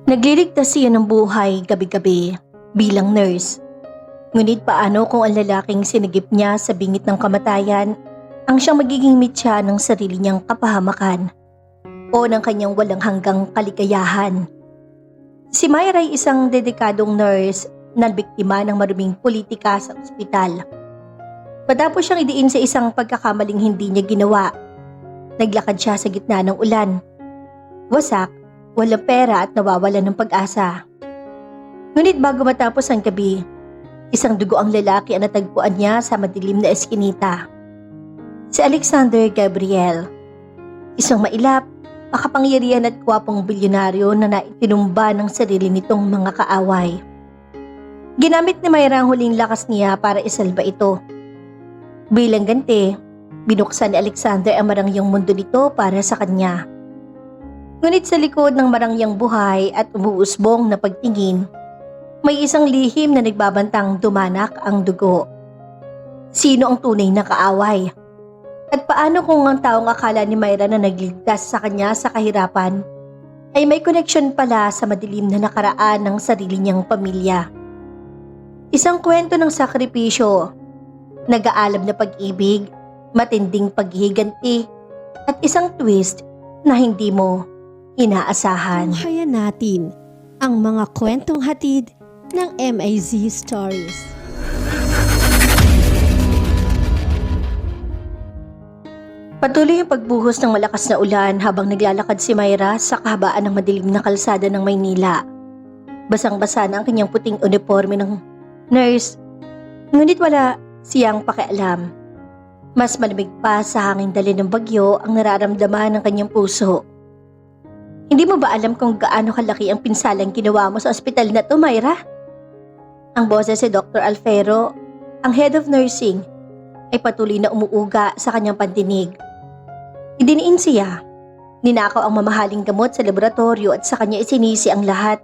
Nagliligtas siya ng buhay gabi-gabi bilang nurse. Ngunit paano kung ang lalaking sinigip niya sa bingit ng kamatayan ang siyang magiging mitya ng sarili niyang kapahamakan o ng kanyang walang hanggang kaligayahan? Si Myra ay isang dedikadong nurse na biktima ng maruming politika sa ospital. Matapos siyang idiin sa isang pagkakamaling hindi niya ginawa, naglakad siya sa gitna ng ulan. Wasak, walang pera at nawawalan ng pag-asa. Ngunit bago matapos ang gabi, isang dugo ang lalaki ang natagpuan niya sa madilim na eskinita. Si Alexander Gabriel, isang mailap, makapangyarihan at gwapong bilyonaryo na naitinumba ng sarili nitong mga kaaway. Ginamit ni Myra ang huling lakas niya para isalba ito. Bilang ganti, binuksan ni Alexander ang marangyang mundo nito para sa kanya. Ngunit sa likod ng marangyang buhay at umuusbong na pagtingin, may isang lihim na nagbabantang dumanak ang dugo. Sino ang tunay na kaaway? At paano kung ang taong akala ni Myra na nagligtas sa kanya sa kahirapan ay may koneksyon pala sa madilim na nakaraan ng sarili niyang pamilya? Isang kwento ng sakripisyo, nag-aalab na pag-ibig, matinding paghihiganti, at isang twist na hindi mo inaasahan. Tunghayan natin ang mga kwentong hatid ng MAZ Stories. Patuloy ang pagbuhos ng malakas na ulan habang naglalakad si Myra sa kahabaan ng madilim na kalsada ng Maynila. Basang-basa na ang kanyang puting uniforme ng nurse, ngunit wala siyang pakialam. Mas malamig pa sa hangin dali ng bagyo ang nararamdaman ng kanyang puso. Hindi mo ba alam kung gaano kalaki ang pinsalang ginawa mo sa ospital na to, Myra? Ang boses si Dr. Alfero, ang head of nursing, ay patuloy na umuuga sa kanyang pandinig. Idiniin siya. Ninakaw ang mamahaling gamot sa laboratorio at sa kanya isinisi ang lahat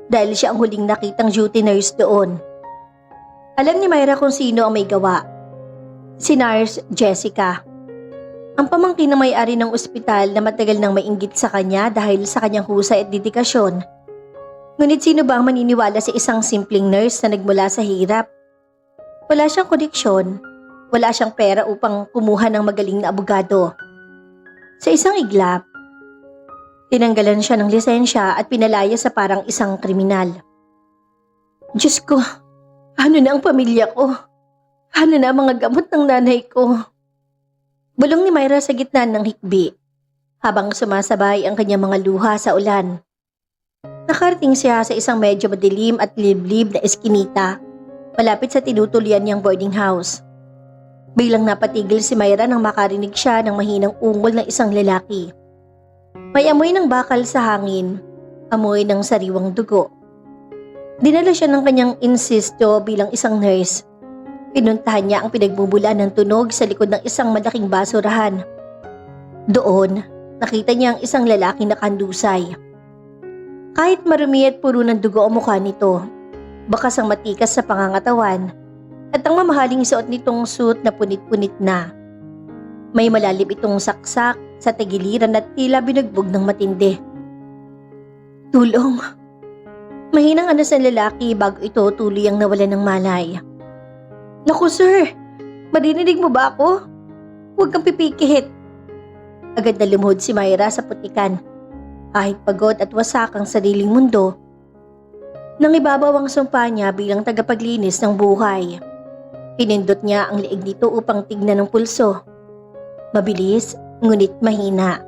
dahil siya ang huling nakitang duty nurse doon. Alam ni Myra kung sino ang may gawa. Si Nurse Jessica, ang pamangkin na may-ari ng ospital na matagal nang mainggit sa kanya dahil sa kanyang husay at dedikasyon. Ngunit sino ba ang maniniwala sa isang simpleng nurse na nagmula sa hirap? Wala siyang koneksyon, wala siyang pera upang kumuha ng magaling na abogado. Sa isang iglap, tinanggalan siya ng lisensya at pinalaya sa parang isang kriminal. Diyos ko, ano na ang pamilya ko? Ano na ang mga gamot ng nanay ko? Bulong ni Myra sa gitna ng hikbi, habang sumasabay ang kanyang mga luha sa ulan. Nakarating siya sa isang medyo madilim at liblib na eskinita, malapit sa tinutulian niyang boarding house. Biglang napatigil si Myra nang makarinig siya ng mahinang ungol ng isang lalaki. May amoy ng bakal sa hangin, amoy ng sariwang dugo. Dinala siya ng kanyang insisto bilang isang nurse. Pinuntahan niya ang pinagmumulan ng tunog sa likod ng isang malaking basurahan. Doon, nakita niya ang isang lalaking nakandusay. Kahit marumi at puro ng dugo ang mukha nito, bakas ang matikas sa pangangatawan, at ang mamahaling suot nitong suit na punit-punit na. May malalim itong saksak sa tagiliran at tila binugbog ng matindi. Tulong! Mahinang anas ng lalaki bago ito tuluyang nawalan ng malay. Naku sir, maririnig mo ba ako? Huwag kang pipikit. Agad na lumuhod si Myra sa putikan. Kahit pagod at wasak ang sariling mundo, nang ibabaw ang sumpa niya bilang tagapaglinis ng buhay. Pinindot niya ang leeg nito upang tignan ng pulso. Mabilis, ngunit mahina.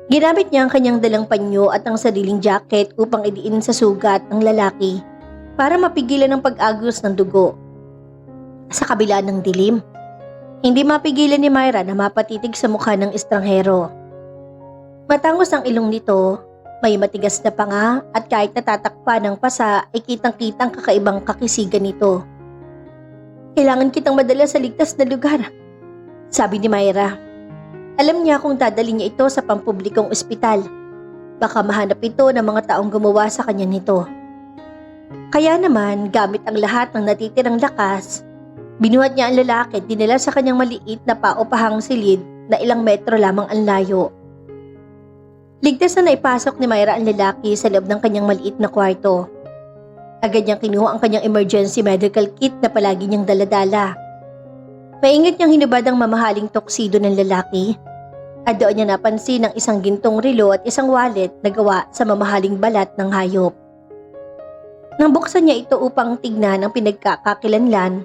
Ginamit niya ang kanyang dalang panyo at ang sariling jacket upang idiin sa sugat ang lalaki para mapigilan ang pag-agos ng dugo. Sa kabila ng dilim, hindi mapigilan ni Myra na mapatitig sa mukha ng estranghero. Matangos ang ilong nito, may matigas na panga at kahit natatakpan ng pasa ay kitang-kitang kakaibang kakisigan nito. Kailangan kitang madala sa ligtas na lugar, sabi ni Myra. Alam niya kung dadalhin niya ito sa pampublikong ospital. Baka mahanap ito ng mga taong gumawa sa kanya nito. Kaya naman, gamit ang lahat ng natitirang lakas, binuhat niya ang lalaki at dinala sa kanyang maliit na paupahang silid na ilang metro lamang ang layo. Ligtas na naipasok ni Myra ang lalaki sa loob ng kanyang maliit na kwarto. Agad niyang kinuha ang kanyang emergency medical kit na palagi niyang daladala. Maingat niyang hinubad ang mamahaling tuxedo ng lalaki at doon niya napansin ang isang gintong relo at isang wallet na gawa sa mamahaling balat ng hayop. Nang buksan niya ito upang tignan ang pinagkakakilanlan,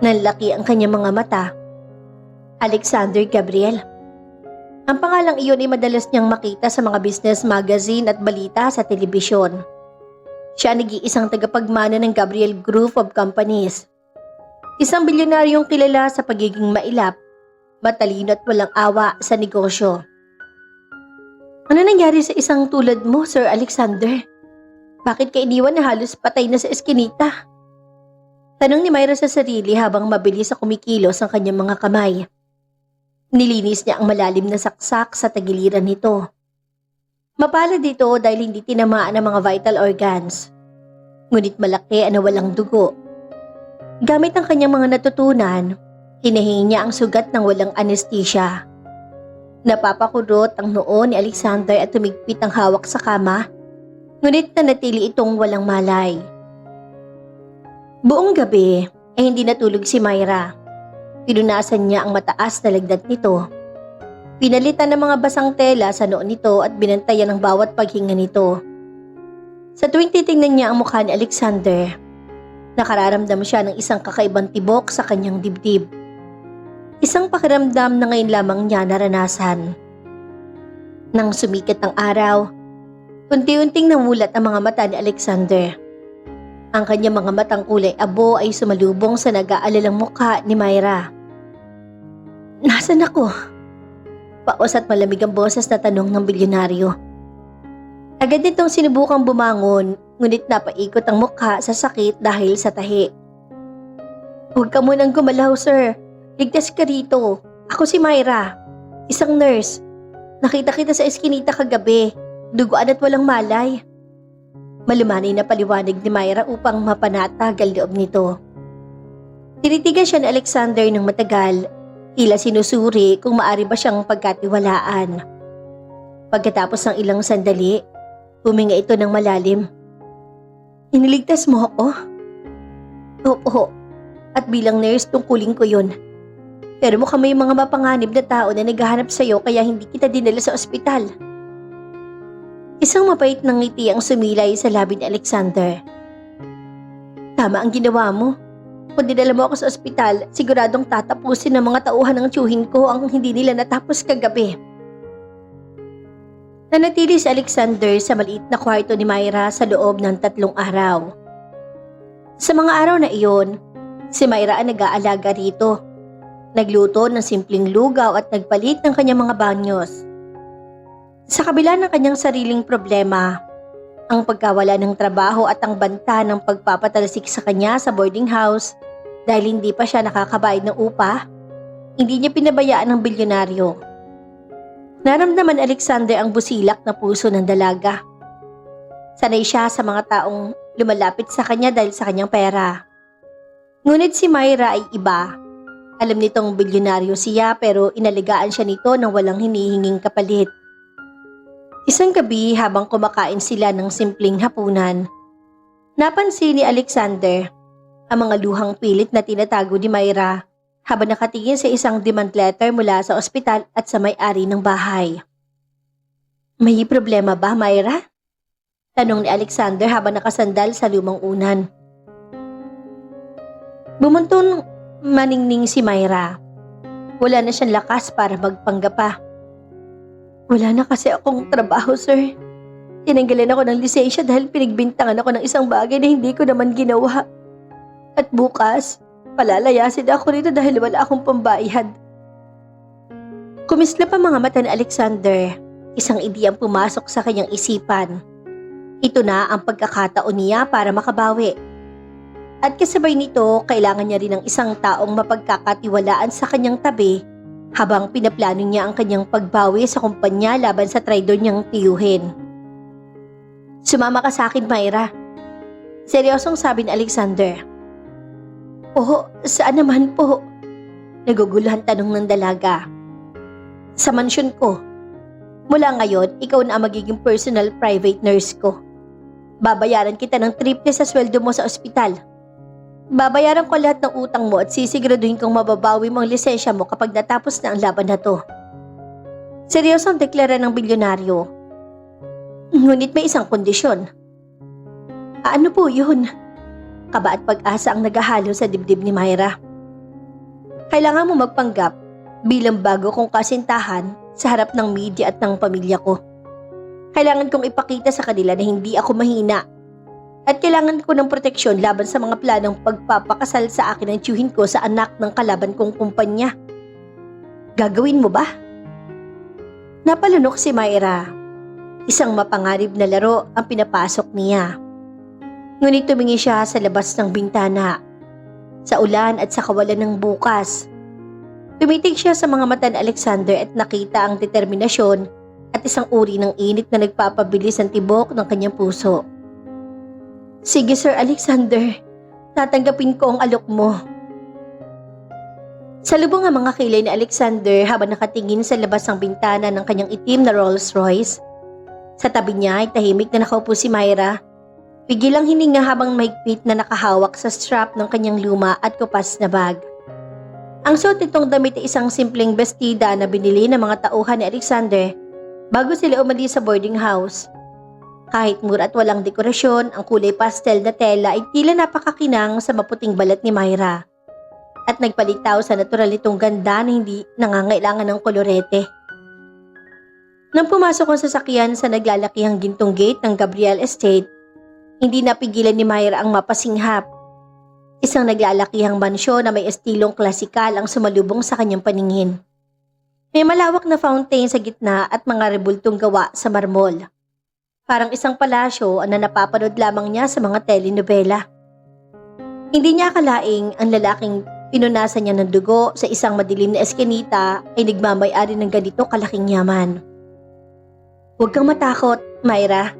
nanlaki ang kanyang mga mata. Alexander Gabriel. Ang pangalang iyon ay madalas niyang makita sa mga business magazine at balita sa telebisyon. Siya ang nag-iisang tagapagmana ng Gabriel Group of Companies. Isang bilyonaryong kilala sa pagiging mailap, matalino at walang awa sa negosyo. Ano nangyari sa isang tulad mo, Sir Alexander? Bakit ka iniwan na halos patay na sa eskinita? Tanong ni Myra sa sarili habang mabilis sa kumikilos ang kanyang mga kamay. Nilinis niya ang malalim na saksak sa tagiliran nito. Mapalad dito dahil hindi tinamaan ang mga vital organs. Ngunit malaki ang walang dugo. Gamit ang kanyang mga natutunan, hinahingi niya ang sugat ng walang anesthesia. Napapakurot ang noo ni Alexander at tumigpit ang hawak sa kama, ngunit nanatili itong walang malay. Buong gabi ay hindi natulog si Myra. Pinunasan niya ang mataas na lagdat nito. Pinalitan ng mga basang tela sa noo nito at binantayan ang bawat paghinga nito. Sa tuwing titingnan niya ang mukha ni Alexander, nakararamdam siya ng isang kakaibang tibok sa kanyang dibdib. Isang pakiramdam na ngayon lamang niya naranasan. Nang sumikat ang araw, unti-unting namulat ang mga mata ni Alexander. Ang kanyang mga matang kulay abo ay sumalubong sa nag-aalalang mukha ni Myra. Nasaan ako? Paos at malamig ang boses na tanong ng bilyonaryo. Agad nitong sinubukang bumangon, ngunit napaikot ang mukha sa sakit dahil sa tahi. Huwag ka munang gumalaw, sir. Ligtas ka rito. Ako si Myra, isang nurse. Nakita kita sa eskinita kagabi, duguan at walang malay. Malumanay na paliwanag ni Myra upang mapanatag ang loob nito. Tinitigan siya ni Alexander ng matagal, tila sinusuri kung maari ba siyang pagkatiwalaan. Pagkatapos ng ilang sandali, huminga ito ng malalim. Iniligtas mo ako? Oo, at bilang nurse tungkulin ko yun. Pero mukhang may mga mapanganib na tao na naghahanap sa'yo kaya hindi kita dinala sa ospital. Isang mapait ng ngiti ang sumilay sa labi ni Alexander. Tama ang ginawa mo. Kung dinala mo ako sa ospital, siguradong tatapusin ng mga tauhan ng tiyuhin ko ang hindi nila natapos kagabi. Nanatili si Alexander sa maliit na kwarto ni Myra sa loob ng 3 araw. Sa mga araw na iyon, si Myra ang nag-aalaga rito. Nagluto ng simpleng lugaw at nagpalit ng kanyang mga banyos. Sa kabila ng kanyang sariling problema, ang pagkawala ng trabaho at ang banta ng pagpapatalsik sa kanya sa boarding house dahil hindi pa siya nakakabayad ng upa, hindi niya pinabayaan ng bilyonaryo. Naramdaman Alexander ang busilak na puso ng dalaga. Sanay siya sa mga taong lumalapit sa kanya dahil sa kanyang pera. Ngunit si Myra ay iba. Alam nitong bilyonaryo siya pero inaligaan siya nito ng walang hinihinging kapalit. Isang gabi habang kumakain sila ng simpleng hapunan, napansin ni Alexander ang mga luhang pilit na tinatago ni Myra habang nakatingin sa isang demand letter mula sa ospital at sa may-ari ng bahay. May problema ba, Myra? Tanong ni Alexander habang nakasandal sa lumang unan. Bumuntong maningning si Myra. Wala na siyang lakas para magpanggap pa. Wala na kasi akong trabaho, sir. Tinanggalan ako ng lisensya dahil pinagbintangan ako ng isang bagay na hindi ko naman ginawa. At bukas, palalayasin ako rito dahil wala akong pambayad. Kumislap ang mga mata ni Alexander. Isang ideyang pumasok sa kanyang isipan. Ito na ang pagkakataon niya para makabawi. At kasabay nito, kailangan niya rin ng isang taong mapagkakatiwalaan sa kanyang tabi habang pinaplano niya ang kanyang pagbawi sa kumpanya laban sa traidor niyang tiyuhin. Sumama ka sa akin, Myra. Seryosong sabi ni Alexander. Oo, saan naman po? Naguguluhan tanong ng dalaga. Sa mansyon ko. Mula ngayon, ikaw na ang magiging personal private nurse ko. Babayaran kita ng triple sa sweldo mo sa ospital. Babayaran ko lahat ng utang mo at sisiguraduhin kong mababawi mo ang lisensya mo kapag natapos na ang laban na to. Seryosong deklara ng bilyonaryo. Ngunit may isang kondisyon. Ano po yun? Kaba at pag-asa ang naghahalo sa dibdib ni Myra. Kailangan mo magpanggap bilang bago kong kasintahan sa harap ng media at ng pamilya ko. Kailangan kong ipakita sa kanila na hindi ako mahina at kailangan ko ng proteksyon laban sa mga planong pagpapakasal sa akin ng tiyuhin ko sa anak ng kalaban kong kumpanya. Gagawin mo ba? Napalunok si Myra. Isang mapangarib na laro ang pinapasok niya. Ngunit tumingin siya sa labas ng bintana, sa ulan at sa kawalan ng bukas. Tumitig siya sa mga mata ni Alexander at nakita ang determinasyon at isang uri ng init na nagpapabilis ang tibok ng kanyang puso. Sige Sir Alexander, tatanggapin ko ang alok mo. Salubong ang mga kilay ni Alexander habang nakatingin sa labas ng bintana ng kanyang itim na Rolls Royce. Sa tabi niya ay tahimik na nakaupo si Myra. Pigilang hininga habang mahigpit na nakahawak sa strap ng kanyang luma at kupas na bag. Ang suot nitong damit ay isang simpleng bestida na binili ng mga tauhan ni Alexander bago sila umalis sa boarding house. Kahit mura at walang dekorasyon, ang kulay pastel na tela ay tila napakakinang sa maputing balat ni Myra. At nagpalitaw sa natural nitong ganda na hindi nangangailangan ng kolorete. Nang pumasok ang sasakyan sa naglalakihang gintong gate ng Gabriel Estate, hindi napigilan ni Myra ang mapasinghap. Isang naglalakihang mansyon na may estilong klasikal ang sumalubong sa kanyang paningin. May malawak na fountain sa gitna at mga rebultong gawa sa marmol. Parang isang palasyo na napapanood lamang niya sa mga telenovela. Hindi niya akalaing ang lalaking pinunasan niya ng dugo sa isang madilim na eskinita ay nagmamay-ari ng ganito kalaking yaman. Huwag kang matakot, Myra.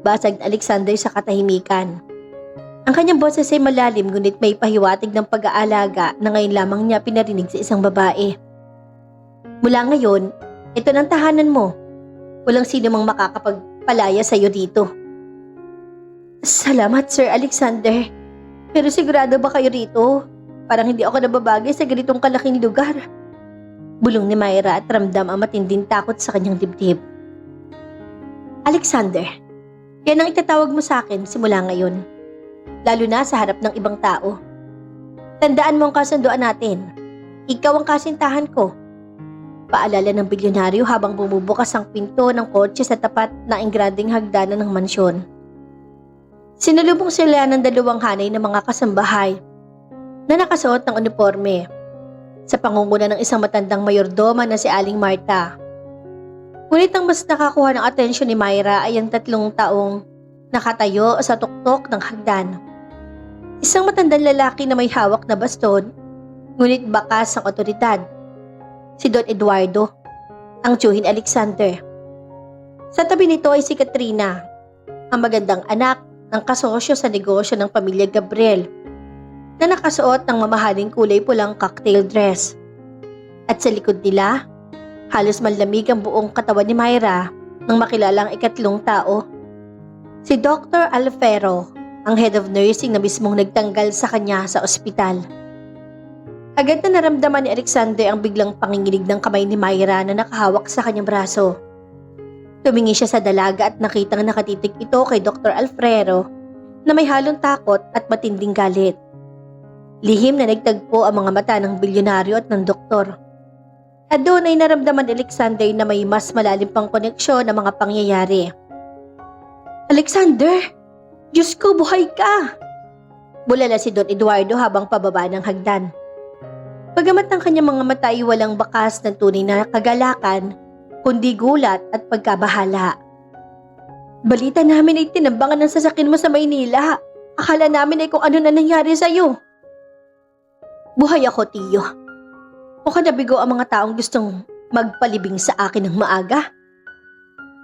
Basag ni Alexander sa katahimikan. Ang kanyang boses ay malalim ngunit may pahiwatig ng pag-aalaga na ngayon lamang niya pinarinig sa isang babae. Mula ngayon, ito ng tahanan mo. Walang sino mang makakapagpalaya sa iyo dito. Salamat, Sir Alexander. Pero sigurado ba kayo rito? Parang hindi ako nababagay sa ganitong kalaking lugar. Bulong ni Myra at ramdam ang matinding takot sa kanyang dibdib. Alexander, yan ang itatawag mo sa akin simula ngayon. Lalo na sa harap ng ibang tao. Tandaan mo ang kasunduan natin. Ikaw ang kasintahan ko. Paalala ng bilyonaryo habang bumubukas ang pinto ng kotse sa tapat na engrandeng hagdanan ng mansyon. Sinalubong sila ng dalawang hanay ng mga kasambahay na nakasuot ng uniforme sa pangunguna ng isang matandang mayordoma na si Aling Marta. Ngunit ang mas nakakuha ng atensyon ni Myra ay ang 3 taong nakatayo sa tuktok ng hagdan. Isang matandang lalaki na may hawak na baston, ngunit bakas ang otoridad. Si Don Eduardo, ang tiyuhin Alexander. Sa tabi nito ay si Katrina, ang magandang anak ng kasosyo sa negosyo ng pamilya Gabriel, na nakasuot ng mamahaling kulay pulang cocktail dress. At sa likod nila, halos manlamig ang buong katawan ni Myra nang makilalang ikatlong tao. Si Dr. Alfero, ang head of nursing na mismong nagtanggal sa kanya sa ospital. Agad na naramdaman ni Alexander ang biglang panginginig ng kamay ni Myra na nakahawak sa kanyang braso. Tumingin siya sa dalaga at nakitang nakatitig ito kay Dr. Alfredo na may halong takot at matinding galit. Lihim na nagtagpo ang mga mata ng bilyonaryo at ng doktor. At doon ay naramdaman ni Alexander na may mas malalim pang koneksyon ng mga pangyayari. Alexander! Diyos ko, buhay ka! Bulala si Don Eduardo habang pababa ng hagdan. Bagamat ang kanyang mga mata ay walang bakas ng tunay na kagalakan, kundi gulat at pagkabahala. Balita namin ay tinambangan ng sasakyan mo sa Maynila. Akala namin ay kung ano na nangyari sa'yo. Buhay ako, Tiyo. O kanabigo ang mga taong gustong magpalibing sa akin ng maaga?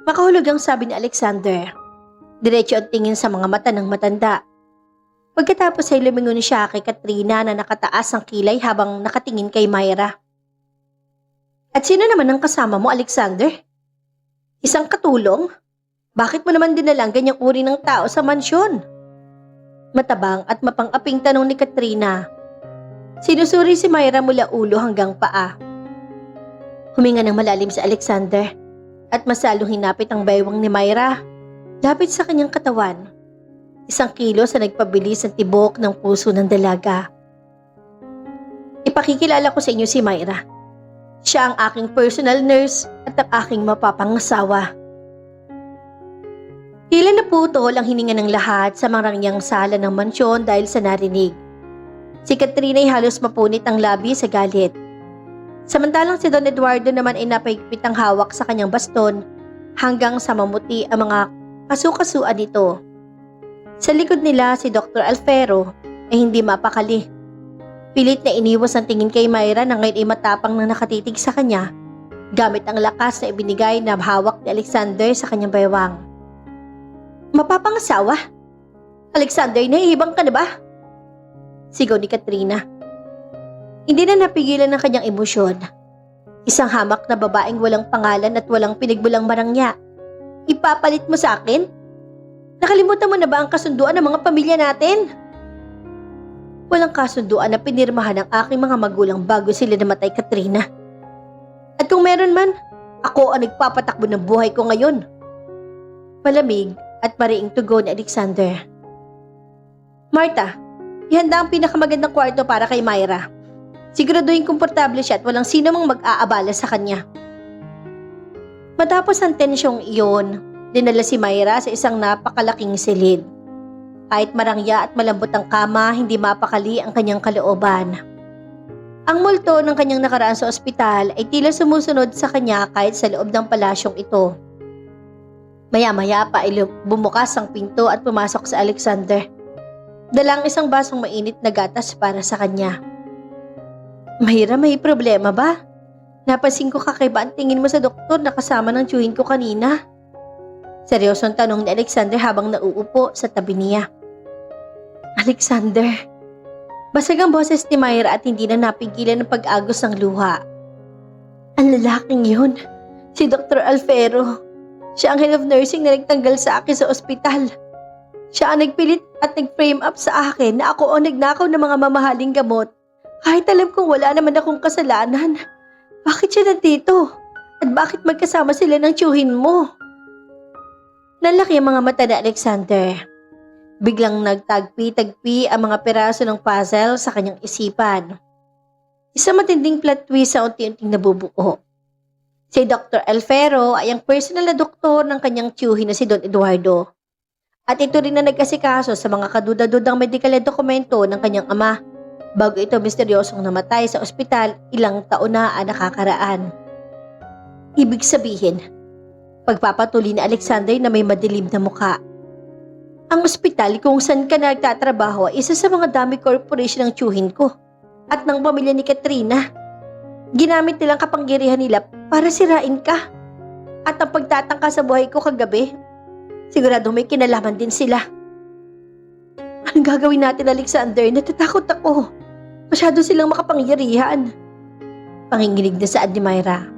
Makahulog ang sabi ni Alexander. Diretso ang tingin sa mga mata ng matanda. Pagkatapos ay lumingon siya kay Katrina na nakataas ang kilay habang nakatingin kay Myra. At sino naman ang kasama mo, Alexander? Isang katulong? Bakit mo naman dinalang ganyang uri ng tao sa mansyon? Matabang at mapang-aping tanong ni Katrina. Sinusuri si Myra mula ulo hanggang paa. Huminga ng malalim si Alexander at masalong hinapit ang baywang ni Myra. Lapit sa kanyang katawan. Isang kilos na nagpabilis ang tibok ng puso ng dalaga. Ipakikilala ko sa inyo si Myra. Siya ang aking personal nurse at ang aking mapapangasawa. Tila naputol ang hininga ng lahat sa marangyang sala ng mansyon dahil sa narinig. Si Katrina ay halos mapunit ang labi sa galit. Samantalang si Don Eduardo naman ay napahigpit ang hawak sa kanyang baston hanggang sa mamuti ang mga kasukasuan nito. Sa likod nila si Dr. Alfero ay hindi mapakali. Pilit na iniwas ang tingin kay Myra na ngayon ay matapang na nakatitig sa kanya gamit ang lakas na ibinigay na hawak ni Alexander sa kanyang baywang. Mapapangasawa? Alexander, nahihibang ka na ba? Sigaw ni Katrina. Hindi na napigilan ng kanyang emosyon. Isang hamak na babaeng walang pangalan at walang pinagbulang marangya. Ipapalit mo sa akin? Nakalimutan mo na ba ang kasunduan ng mga pamilya natin? Walang kasunduan na pinirmahan ng aking mga magulang bago sila namatay, Katrina. At kung meron man, ako ang nagpapatakbo ng buhay ko ngayon. Malamig at mariing tugon ni Alexander. Martha, ihanda ang pinakamagandang kwarto para kay Myra. Siguraduhin komportable siya at walang sino mang mag-aabala sa kanya. Matapos ang tensyong iyon, dinala si Myra sa isang napakalaking silid. Kahit marangya at malambot ang kama, hindi mapakali ang kanyang kalooban. Ang multo ng kanyang nakaraan sa ospital ay tila sumusunod sa kanya kahit sa loob ng palasyong ito. Maya-maya pa ay bumukas ang pinto at pumasok sa Alexander. Dalang isang basong mainit na gatas para sa kanya. Myra, may problema ba? Napansin ko kakaiba ang tingin mo sa doktor na kasama ng tiyuhin ko kanina. Seryosong tanong ni Alexander habang nauupo sa tabi niya. Alexander, basag ang boses ni Myra at hindi na napigilan ng pag-agos ng luha. Ang lalaking yun, si Dr. Alfero. Siya ang head of nursing na nagtanggal sa akin sa ospital. Siya ang nagpilit at nag-frame up sa akin na ako ang nagnakaw ng mga mamahaling gamot. Kahit alam kong wala naman akong kasalanan. Bakit siya nandito? At bakit magkasama sila ng tiyuhin mo? Nalaki ang mga mata ni Alexander. Biglang nagtagpi-tagpi ang mga peraso ng puzzle sa kanyang isipan. Isang matinding plot twist sa unti-unting nabubuo. Si Dr. Alfero ay ang personal na doktor ng kanyang tiyuhin na si Don Eduardo. At ito rin na nag-asikaso sa mga kaduda-dudang medikal na dokumento ng kanyang ama bago ito misteryosong namatay sa ospital ilang taon na nakakaraan. Ibig sabihin, pagpapatuloy ni Alexander na may madilim na mukha. Ang ospital kung saan ka nagtatrabaho ay isa sa mga dami corporation ng tiyuhin ko at ng pamilya ni Katrina. Ginamit nilang kapangyarihan nila para sirain ka. At ang pagtatangka sa buhay ko kagabi, sigurado may kinalaman din sila. Anong gagawin natin, Alexander? Natatakot ako. Masyado silang makapangyarihan. Panginginig na saad ni Myra.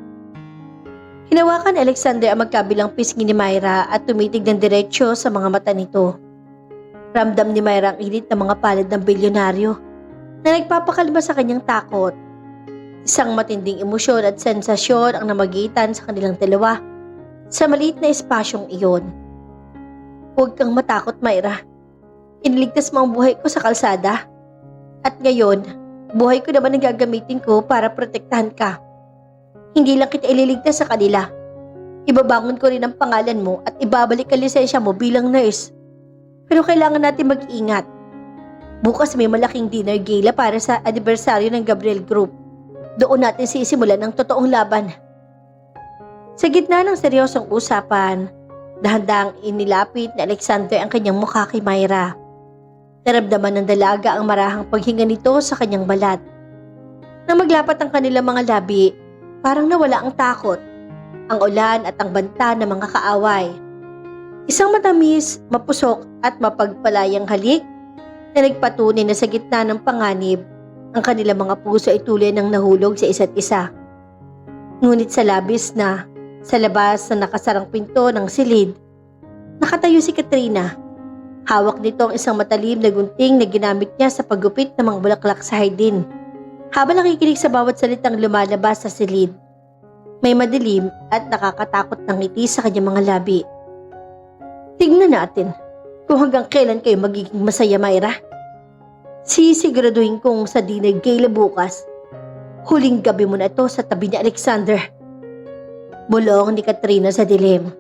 Hinawakan ni Alexander ang magkabilang pisngi ni Myra at tumitig ng diretsyo sa mga mata nito. Ramdam ni Myra ang init ng mga palad ng bilyonaryo na nagpapakalma sa kanyang takot. Isang matinding emosyon at sensasyon ang namagitan sa kanilang dalawa sa maliit na espasyong iyon. Huwag kang matakot, Myra. Iniligtas mo ang buhay ko sa kalsada. At ngayon, buhay ko naman ang gagamitin ko para protektahan ka. Hindi lang kita ililigtas sa kanila. Ibabangon ko rin ang pangalan mo at ibabalik ang lisensya mo bilang nurse. Pero kailangan natin mag-ingat. Bukas may malaking dinner gala para sa anibersaryo ng Gabriel Group. Doon natin sisimulan ang totoong laban. Sa gitna ng seryosong usapan, dahan-dahang inilapit ni Alexander ang kanyang mukha kay Myra. Naramdaman ng dalaga ang marahang paghinga nito sa kanyang balat. Nang maglapat ang kanilang mga labi, parang nawala ang takot, ang ulan at ang banta ng mga kaaway. Isang matamis, mapusok at mapagpalayang halik na nagpatunay na sa gitna ng panganib, ang kanilang mga puso ay tulad ng nahulog sa isa't isa. Ngunit sa labis na Sa labas na nakasarang pinto ng silid, nakatayo si Katrina. Hawak nito ang isang matalim na gunting na ginamit niya sa paggupit ng mga bulaklak sa hardin. Habang nakikinig sa bawat salitang lumalabas sa silid, may madilim at nakakatakot na ngiti sa kanyang mga labi. Tingnan natin kung hanggang kailan kayo magiging masaya, Myra. Sisiguraduhin kong sa dinner gala bukas, huling gabi mo na ito sa tabi ni Alexander. Bulong ni Katrina sa dilim.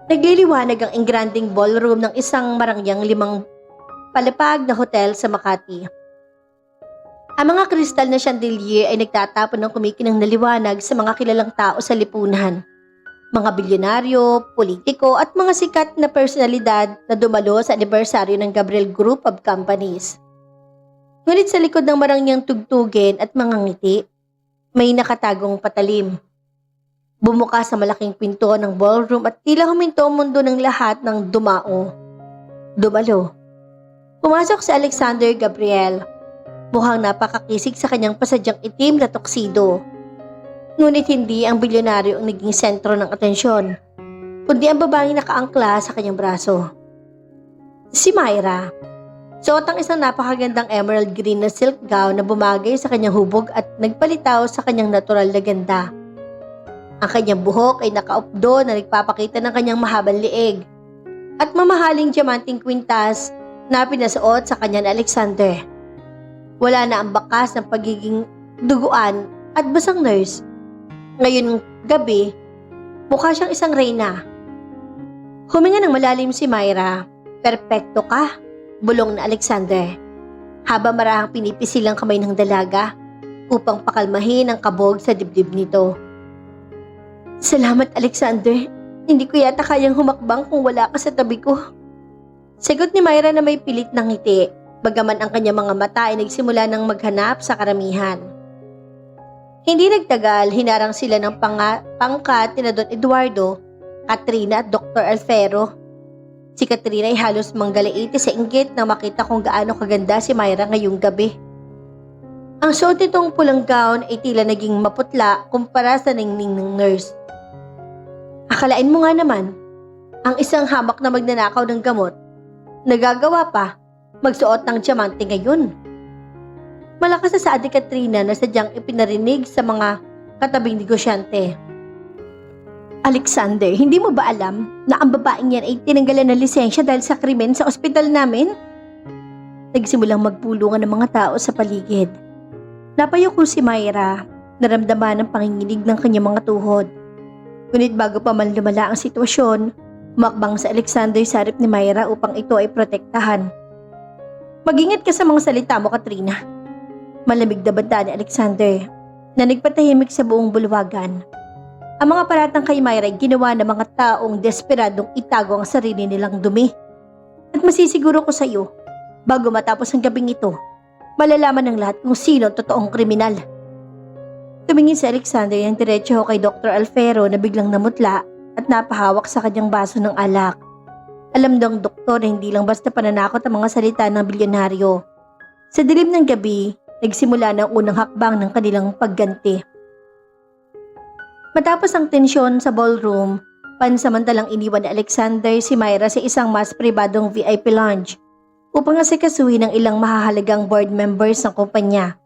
Nagliliwanag ang engranding ballroom ng isang marangyang 5 palapag na hotel sa Makati. Ang mga kristal na chandelier ay nagtatapon ng kumikinang na liwanag sa mga kilalang tao sa lipunan. Mga bilyonaryo, politiko at mga sikat na personalidad na dumalo sa anibersaryo ng Gabriel Group of Companies. Ngunit sa likod ng marangyang tugtugin at mga ngiti, may nakatagong patalim. Bumuka sa malaking pinto ng ballroom at tila huminto ang mundo ng lahat ng dumalo. Pumasok si Alexander Gabriel. Mukhang napakakisig sa kanyang pasadyang itim na tuxedo. Ngunit hindi ang bilyonaryo ang naging sentro ng atensyon, kundi ang babaeng nakaangkla sa kanyang braso. Si Myra. Suot ang isang napakagandang emerald green na silk gown na bumagay sa kanyang hubog at nagpalitaw sa kanyang natural na ganda. Ang kanyang buhok ay nakaupdo na nagpapakita ng kanyang mahabang liig at mamahaling diamanting kwintas na pinasuot sa kanya ni Alexander. Wala na ang bakas ng pagiging duguan at basang nurse. Ngayon gabi, mukha siyang isang reyna. Huminga ng malalim si Myra. Perpekto ka, bulong na Alexander, habang marahang pinipisil ang kamay ng dalaga upang pakalmahin ang kabog sa dibdib nito. Salamat, Alexander. Hindi ko yata kayang humakbang kung wala ka sa tabi ko. Sagot ni Myra na may pilit ng ngiti, bagaman ang kanyang mga mata ay nagsimula ng maghanap sa karamihan. Hindi nagtagal, hinarang sila ng pangkat ni Don Eduardo, Katrina at Dr. Alfero. Si Katrina ay halos manggalaiti sa inggit nang makita kung gaano kaganda si Myra ngayong gabi. Ang suot nitong pulang gown ay tila naging maputla kumpara sa ningning ng nurse. Akalain mo nga naman, ang isang hamak na magnanakaw ng gamot, nagagawa pa magsuot ng diamante ngayon. Malakas na saad ni Katrina na sadyang ipinarinig sa mga katabing negosyante. Alexander, hindi mo ba alam na ang babaeng yan ay tinanggalan ng lisensya dahil sa krimen sa ospital namin? Nagsimulang magpulungan ng mga tao sa paligid. Napayuko si Myra, naramdaman ang panginginig ng kanyang mga tuhod. Ngunit bago pa man lumala ang sitwasyon, umakbang sa Alexander sa harap ni Myra upang ito ay protektahan. Mag-ingat ka sa mga salita mo, Katrina. Malamig na banta ni Alexander na nagpatahimik sa buong bulwagan. Ang mga paratang kay Myra ay ginawa ng mga taong desperadong itago ang sarili nilang dumi. At masisiguro ko sa iyo, bago matapos ang gabing ito, malalaman ng lahat kung sino ang totoong kriminal. Tumingin si Alexander ng diretso kay Dr. Alfero na biglang namutla at napahawak sa kanyang baso ng alak. Alam ng doktor na hindi lang basta pananakot ang mga salita ng bilyonaryo. Sa dilim ng gabi, nagsimula na ang unang hakbang ng kanilang pagganti. Matapos ang tensyon sa ballroom, pansamantalang iniwan ni Alexander si Myra sa isang mas pribadong VIP lounge upang asikasuhin ng ilang mahahalagang board members ng kumpanya.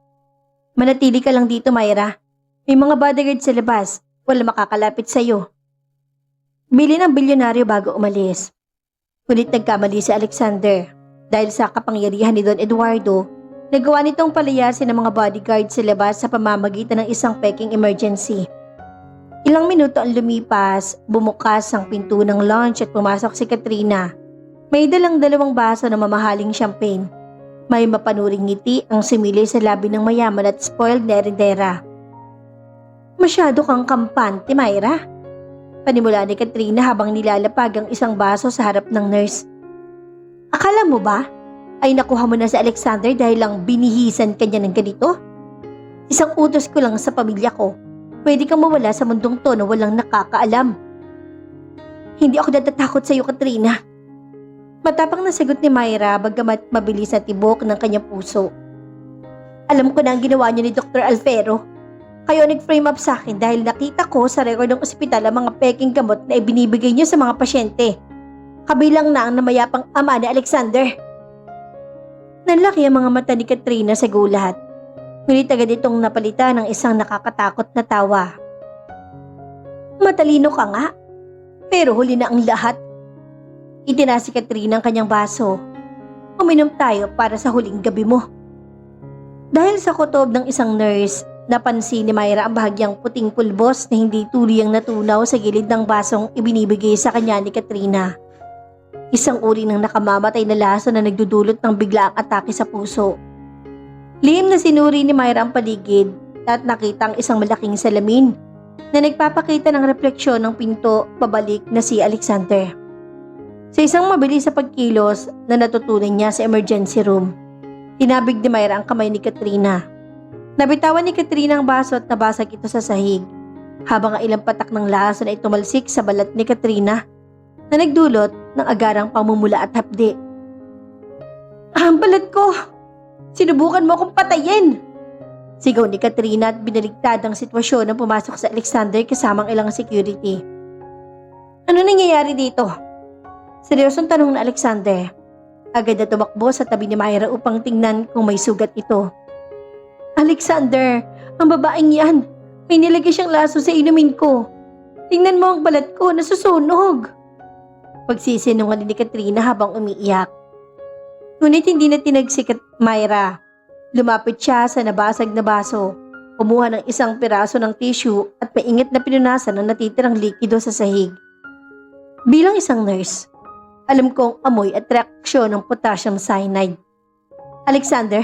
Manatili ka lang dito, Myra. May mga bodyguard sa labas. Wala makakalapit sa iyo. Bili ng bilyonaryo bago umalis. Ngunit nagkamali si Alexander. Dahil sa kapangyarihan ni Don Eduardo, nagawa nitong palayasin ng mga bodyguard sa labas sa pamamagitan ng isang peking emergency. Ilang minuto ang lumipas, bumukas ang pinto ng lounge at pumasok si Katrina. May dalang 2 baso ng mamahaling champagne. May mapanuring ngiti ang simili sa labi ng mayaman at spoiled na erindera. Masyado kang kampante, Myra. Panimula ni Katrina habang nilalapag ang isang baso sa harap ng nurse. Akala mo ba ay nakuha mo na si Alexander dahil lang binihisan kanya ng ganito? Isang utos ko lang sa pamilya ko. Pwede kang mawala sa mundong to na walang nakakaalam. Hindi ako natatakot sa iyo, Katrina. Matapang na sagot ni Myra bagamat mabilis na tibok ng kanyang puso. Alam ko na ang ginawa niyo ni Dr. Alfero. Kayo nag-frame up sa akin dahil nakita ko sa record ng ospital ang mga peking gamot na ibinibigay niyo sa mga pasyente. Kabilang na ang namayapang ama ni Alexander. Nanlaki ang mga mata ni Katrina sa gulat. Ngunit agad itong napalitan ng isang nakakatakot na tawa. Matalino ka nga, pero huli na ang lahat. Itinaas si Katrina ang kanyang baso. Uminom tayo para sa huling gabi mo. Dahil sa kutob ng isang nurse, napansin ni Myra ang bahagyang puting pulbos na hindi tuluyang natunaw sa gilid ng basong ibinibigay sa kanya ni Katrina. Isang uri ng nakamamatay na laso na nagdudulot ng biglaang atake sa puso. Lihim na sinuri ni Myra ang paligid at nakita ang isang malaking salamin na nagpapakita ng refleksyon ng pinto pabalik na si Alexander. Sa isang mabilis sa pagkilos na natutunan niya sa emergency room, tinabig ni Myra ang kamay ni Katrina. Nabitawan ni Katrina ang baso at nabasag ito sa sahig, habang ang ilang patak ng laso na itumalsik sa balat ni Katrina na nagdulot ng agarang pamumula at hapdi. Ang balat ko! Sinubukan mo akong patayin! Sigaw ni Katrina at binaligtad ang sitwasyon nang pumasok sa Alexander kasamang ilang security. Ano nangyayari dito? Seryosong tanong na Alexander. Agad na tumakbo sa tabi ni Myra upang tingnan kung may sugat ito. Alexander, ang babaeng yan. May nilagay siyang laso sa inumin ko. Tingnan mo ang balat ko, nasusunog. Pagsisinungaling ni Katrina habang umiiyak. Ngunit hindi na tinagsik at Myra. Lumapit siya sa nabasag na baso, kumuha ng isang piraso ng tissue at maingat na pinunasan ang natitirang likido sa sahig. Bilang isang nurse, alam kong amoy at reaksyon ng potassium cyanide. Alexander,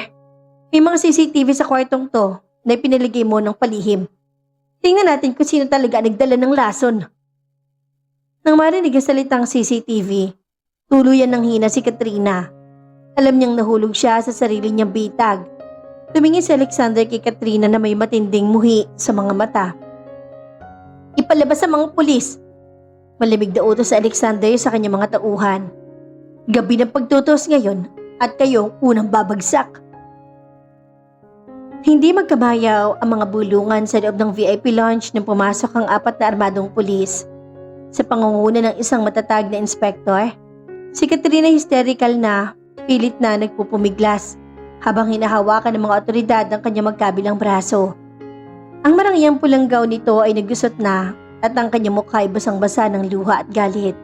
may mga CCTV sa kwartong to na ipinaligay mo ng palihim. Tingnan natin kung sino talaga nagdala ng lason. Nang marinig ang salitang CCTV, tuluyan ng hina si Katrina. Alam niyang nahulog siya sa sarili niyang bitag. Tumingin si Alexander kay Katrina na may matinding muhi sa mga mata. Ipalabas sa mga pulis. Malamig na utos sa Alexander sa kanyang mga tauhan. Gabi ng pagtutos ngayon at kayong unang babagsak. Hindi magkamayaw ang mga bulungan sa loob ng VIP lounge nang pumasok ang 4 na armadong pulis. Sa pangunguna ng isang matatag na inspektor, si Katrina hysterical na, pilit na nagpupumiglas habang hinahawakan ng mga otoridad ang kanyang magkabilang braso. Ang marangyang pulang gown nito ay nagusot na at ang kanyang mukha ay basang-basa ng luha at galit.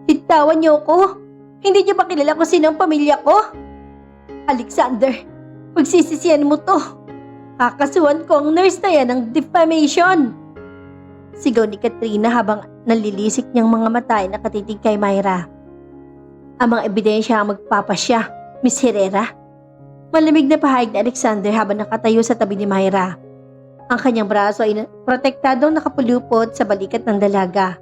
Bitawan niyo ko! Hindi niyo ba kilala kung sino ang pamilya ko? Alexander, pagsisisihan mo to. Kakasuhan ko ang nurse na yan ng defamation. Sigaw ni Katrina habang nalilisik niyang mga mata ay nakatitig kay Myra. Ang mga ebidensya ang magpapasya, Miss Herrera. Malamig na pahayag ni Alexander habang nakatayo sa tabi ni Myra. Ang kanyang braso ay protektadong nakapulupot sa balikat ng dalaga.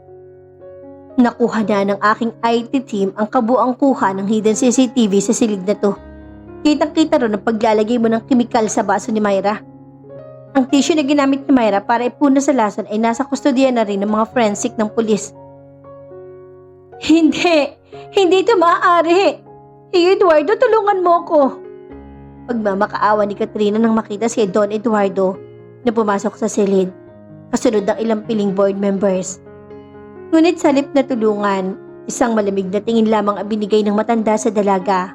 Nakuha na ng aking IT team ang kabuang kuha ng hidden CCTV sa silid na to. Kitang-kita ron ang paglalagay mo ng kemikal sa baso ni Myra. Ang tissue na ginamit ni Myra para ipuna sa lason ay nasa kustodiya na rin ng mga forensic ng pulis. Hindi ito maaari. Eduardo, tulungan mo ko. Pagmamakaawa ni Katrina nang makita si Don Eduardo na pumasok sa silid, kasunod ng ilang piling board members. Ngunit sa halip na tulungan, isang malamig na tingin lamang ang binigay ng matanda sa dalaga.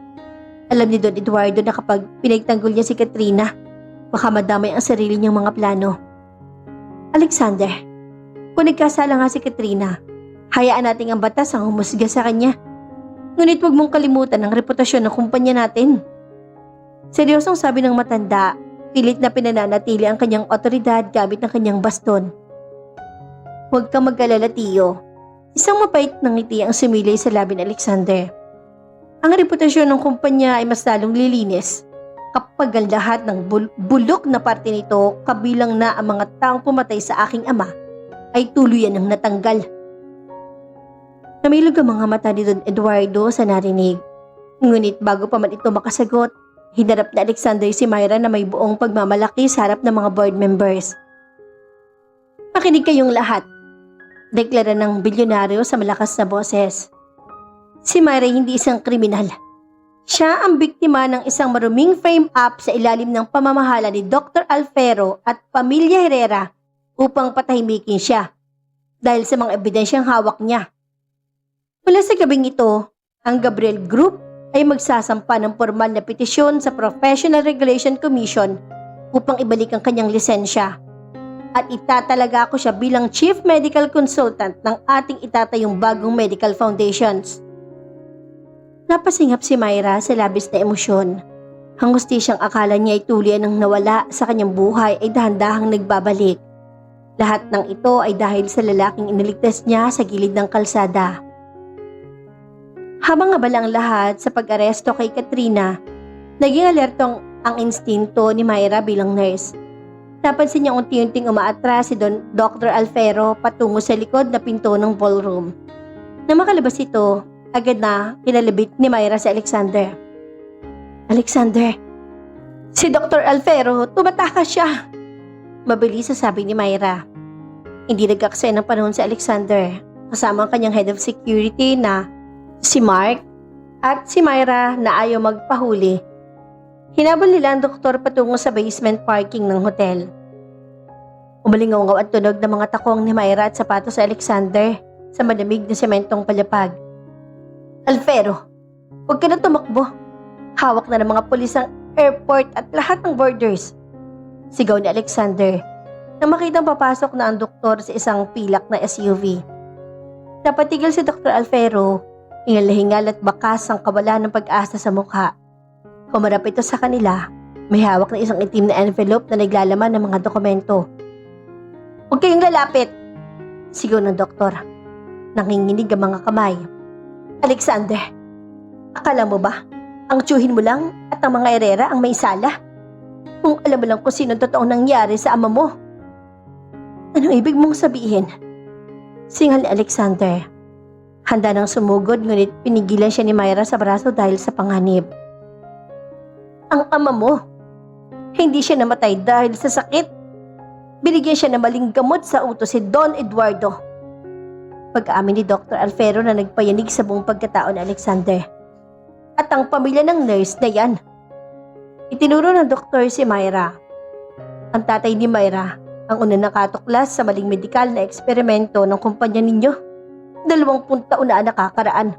Alam ni Don Eduardo na kapag pinagtanggol niya si Katrina, baka madamay ang sarili niyang mga plano. Alexander, kung nagkasala nga si Katrina, hayaan nating ang batas ang humusga sa kanya. Ngunit huwag mong kalimutan ang reputasyon ng kumpanya natin. Seryosong sabi ng matanda, pilit na pinananatili ang kanyang otoridad gamit ng kanyang baston. Huwag kang mag-alala, Tiyo. Isang mapait na ngiti ang sumilay sa labi ni Alexander. Ang reputasyon ng kumpanya ay mas lalong lilinis kapag ang lahat ng bulok na parte nito, kabilang na ang mga taong pumatay sa aking ama, ay tuluyan ng natanggal. Namilog ang mga mata ni Don Eduardo sa narinig. Ngunit bago pa man ito makasagot, hinarap na Alexander si Myra na may buong pagmamalaki sa harap ng mga board members. Makinig kayong lahat. Deklara ng bilyonaryo sa malakas na boses. Si Myra hindi isang kriminal. Siya ang biktima ng isang maruming frame-up sa ilalim ng pamamahala ni Dr. Alfero at Pamilya Herrera upang patahimikin siya dahil sa mga ebidensyang hawak niya. Mula sa gabing ito, ang Gabriel Group ay magsasampa ng formal na petisyon sa Professional Regulation Commission upang ibalik ang kanyang lisensya. At itatalaga ko siya bilang Chief Medical Consultant ng ating itatayong bagong medical foundations. Napasingap si Myra sa labis na emosyon. Ang hustisyang akala niya ay tuluyan ng nawala sa kanyang buhay ay dahan-dahang nagbabalik. Lahat ng ito ay dahil sa lalaking iniligtas niya sa gilid ng kalsada. Habang abala ang lahat sa pag-aresto kay Katrina, naging alertong ang instinto ni Myra bilang nurse. Napansin niya unti-unting umaatras si Dr. Alfero patungo sa likod na pinto ng ballroom. Nang makalabas ito, agad na kinalabit ni Myra si Alexander. Alexander, si Dr. Alfero, tumatakas siya! Mabilis sabi ni Myra. Hindi nag-aksaya ng panahon si Alexander, kasama ang kanyang head of security na si Mark at si Myra na ayaw magpahuli. Hinabol nila ang doktor patungo sa basement parking ng hotel. Umalingaw at tunog ng mga takong ni Myra at sapatos sa Alexander sa malamig na sementong palapag. Alfero, huwag ka na tumakbo. Hawak na ng mga pulis ang airport at lahat ng borders. Sigaw ni Alexander nang makitang papasok na ang doktor sa isang pilak na SUV. Napatigil si Dr. Alfero, hingal-hingal at bakas ang kawalan ng pag-asa sa mukha. Humarap ito sa kanila, may hawak na isang itim na envelope na naglalaman ng mga dokumento. Huwag kayong lalapit! Sigaw ng doktor. Nanginginig ang mga kamay. Alexander, akala mo ba, ang tiyuhin mo lang at ang mga Herrera ang may sala? Kung alam mo lang kung sino totoong nangyari sa ama mo. Anong ibig mong sabihin? Singal ni Alexander. Handa nang sumugod ngunit pinigilan siya ni Myra sa braso dahil sa panganib. Ang ama mo, hindi siya namatay dahil sa sakit. Binigyan siya ng maling gamot sa utos si Don Eduardo. Pag-aamin ni Dr. Alfero na nagpayanig sa buong pagkatao ni Alexander. At ang pamilya ng nurse na yan. Itinuro ng doktor si Myra. Ang tatay ni Myra, ang unang nakatuklas sa maling medikal na eksperimento ng kumpanya ninyo. 20 taon na nakakaraan.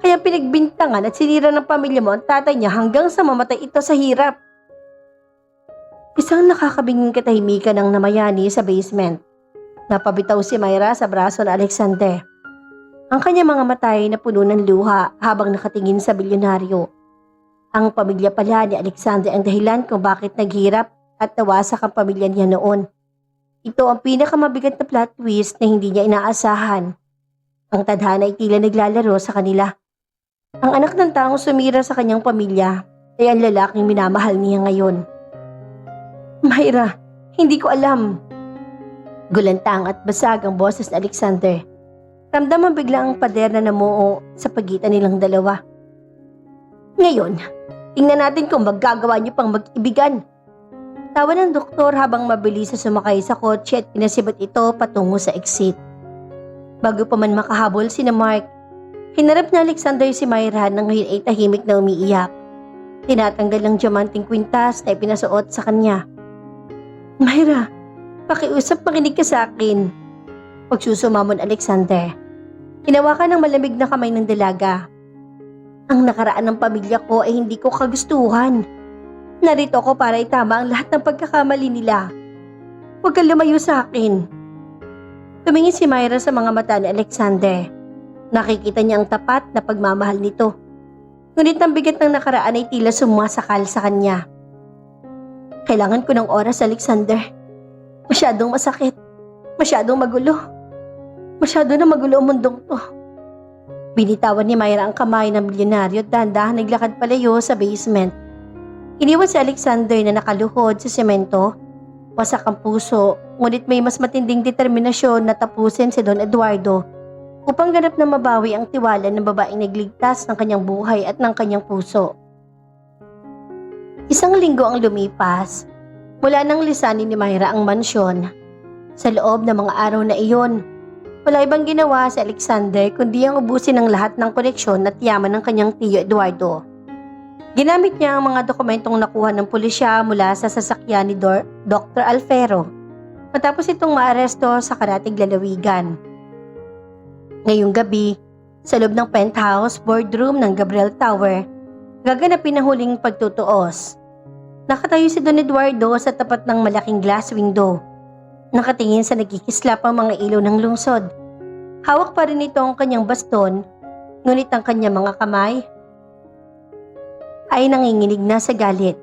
Kaya pinagbintangan at sinira ng pamilya mo ang tatay niya hanggang sa mamatay ito sa hirap. Isang nakakabinging katahimikan ang namayani sa basement. Napabitaw si Myra sa braso ni Alexander. Ang kanyang mga mata ay napuno ng luha habang nakatingin sa bilyonaryo. Ang pamilya pala ni Alexander ang dahilan kung bakit naghirap at nawasak ang pamilya niya noon. Ito ang pinakamabigat na plot twist na hindi niya inaasahan. Ang tadhana ay tila naglalaro sa kanila. Ang anak ng taong sumira sa kanyang pamilya ay ang lalaking minamahal niya ngayon. Myra, hindi ko alam. Gulantang at basag ang boses ni Alexander. Ramdam ang bigla ang pader na namuo sa pagitan nilang dalawa. Ngayon, tingnan natin kung magagawa niyo pang mag-ibigan. Tawa ng doktor habang mabilis na sumakay sa kotse at pinasibot ito patungo sa exit. Bago pa man makahabol si Mark, hinarap na Alexander si Myra na ngayon ay tahimik na umiiyak. Tinatanggal ang diamanting kwintas na ipinasuot sa kanya. Myra, pakiusap, makinig ka sa akin. Pagsusumamon Alexander. Hinawakan ng malamig na kamay ng dalaga. Ang nakaraan ng pamilya ko ay hindi ko kagustuhan. Narito ako para itama ang lahat ng pagkakamali nila. Huwag kang lumayo sa akin. Tumingin si Myra sa mga mata ni Alexander. Nakikita niya ang tapat na pagmamahal nito. Ngunit ang bigat ng nakaraan ay tila sumasakal sa kanya. Kailangan ko ng oras, Alexander. Masyadong masakit. Masyadong magulo. Masyado na magulo ang mundong to. Binitawan ni Myra ang kamay ng milyonaryo at dahan-dahan naglakad palayo sa basement. Iniwan si Alexander na nakaluhod sa semento. Wasak ang puso, ngunit may mas matinding determinasyon na tapusin si Don Eduardo upang ganap na mabawi ang tiwala ng babaeng nagligtas ng kanyang buhay at ng kanyang puso. Isang linggo ang lumipas. Mula nang lisanin ni Myra ang mansyon. Sa loob ng mga araw na iyon, wala ibang ginawa si Alexander kundi ang ubusin ang lahat ng koneksyon at yaman ng kanyang tiyo Eduardo. Ginamit niya ang mga dokumentong nakuha ng pulisya mula sa sasakyan ni Dr. Alfero matapos itong maaresto sa karatig lalawigan. Ngayong gabi, sa loob ng penthouse boardroom ng Gabriel Tower, gaganapin ang huling pagtutuos. Nakatayo si Don Eduardo sa tapat ng malaking glass window. Nakatingin sa nagkikislap ang mga ilaw ng lungsod. Hawak pa rin ito ang kanyang baston, ngunit ang kanyang mga kamay ay nanginginig na sa galit.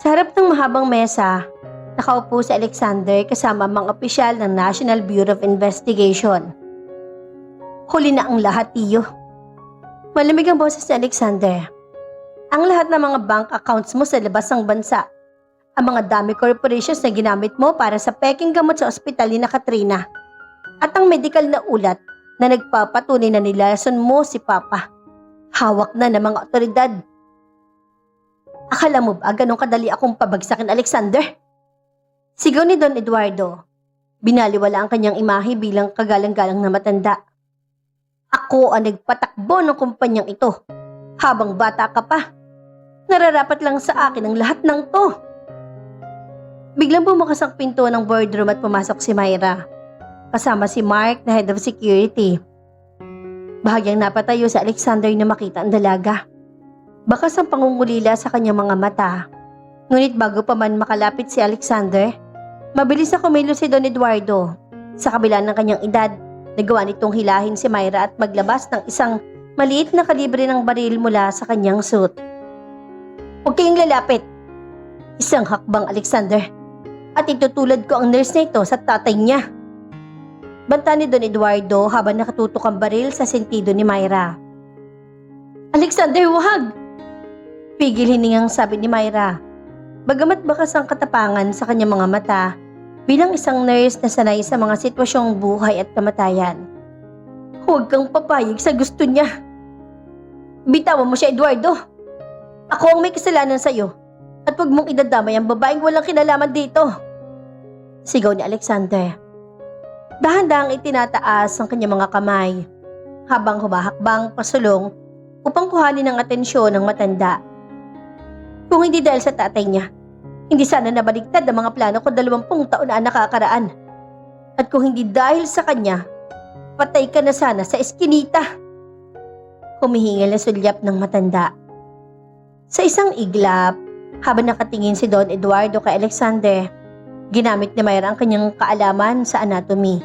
Sa harap ng mahabang mesa, nakaupo si Alexander kasama ang mga opisyal ng National Bureau of Investigation. Huli na ang lahat, tiyo. Malamig ang boses ni Alexander. Ang lahat ng mga bank accounts mo sa labas ng bansa, ang mga dami corporations na ginamit mo para sa peking gamot sa ospital ni na Katrina, at ang medical na ulat na nagpapatunay na nilason mo si Papa. Hawak na ng mga otoridad. Akala mo ba ganun kadali akong pabagsakin, Alexander? Sigaw ni Don Eduardo. Binaliwala ang kanyang imahe bilang kagalang-galang na matanda. Ako ang nagpatakbo ng kumpanyang ito. Habang bata ka pa, nararapat lang sa akin ang lahat ng to. Biglang bumukas ang pinto ng boardroom at pumasok si Myra, kasama si Mark na head of security. Bahagyang napatayo si Alexander na makita ang dalaga. Bakas ang pangungulila sa kanyang mga mata. Ngunit bago pa man makalapit si Alexander, mabilis na kumilos si Don Eduardo. Sa kabila ng kanyang edad, nagawa nitong hilahin si Myra at maglabas ng isang maliit na kalibre ng baril mula sa kanyang suit. Huwag kayong lalapit. Isang hakbang, Alexander. At itutulad ko ang nurse na ito sa tatay niya. Banta ni Don Eduardo habang nakatutok ang baril sa sentido ni Myra. Alexander, wag! Pigil hiningang sabi ni Myra. Bagamat bakas ang katapangan sa kanyang mga mata bilang isang nurse na sanay sa mga sitwasyong buhay at kamatayan. Huwag kang papayag sa gusto niya. Bitawan mo siya, Eduardo. Ako ang may kasalanan sa iyo. At huwag mong idadamay ang babaeng walang kinalaman dito. Sigaw ni Alexander. Dahan-dahang itinataas ang kanyang mga kamay habang humahakbang pasulong upang kuhanin ang atensyon ng matanda. Kung hindi dahil sa tatay niya, hindi sana nabaligtad ang mga plano ko 20 taon na nakakaraan. At kung hindi dahil sa kanya, patay ka na sana sa eskinita. Humihingal na sulyap ng matanda. Sa isang iglap, habang nakatingin si Don Eduardo kay Alexander, ginamit ni Myra ang kanyang kaalaman sa anatomy.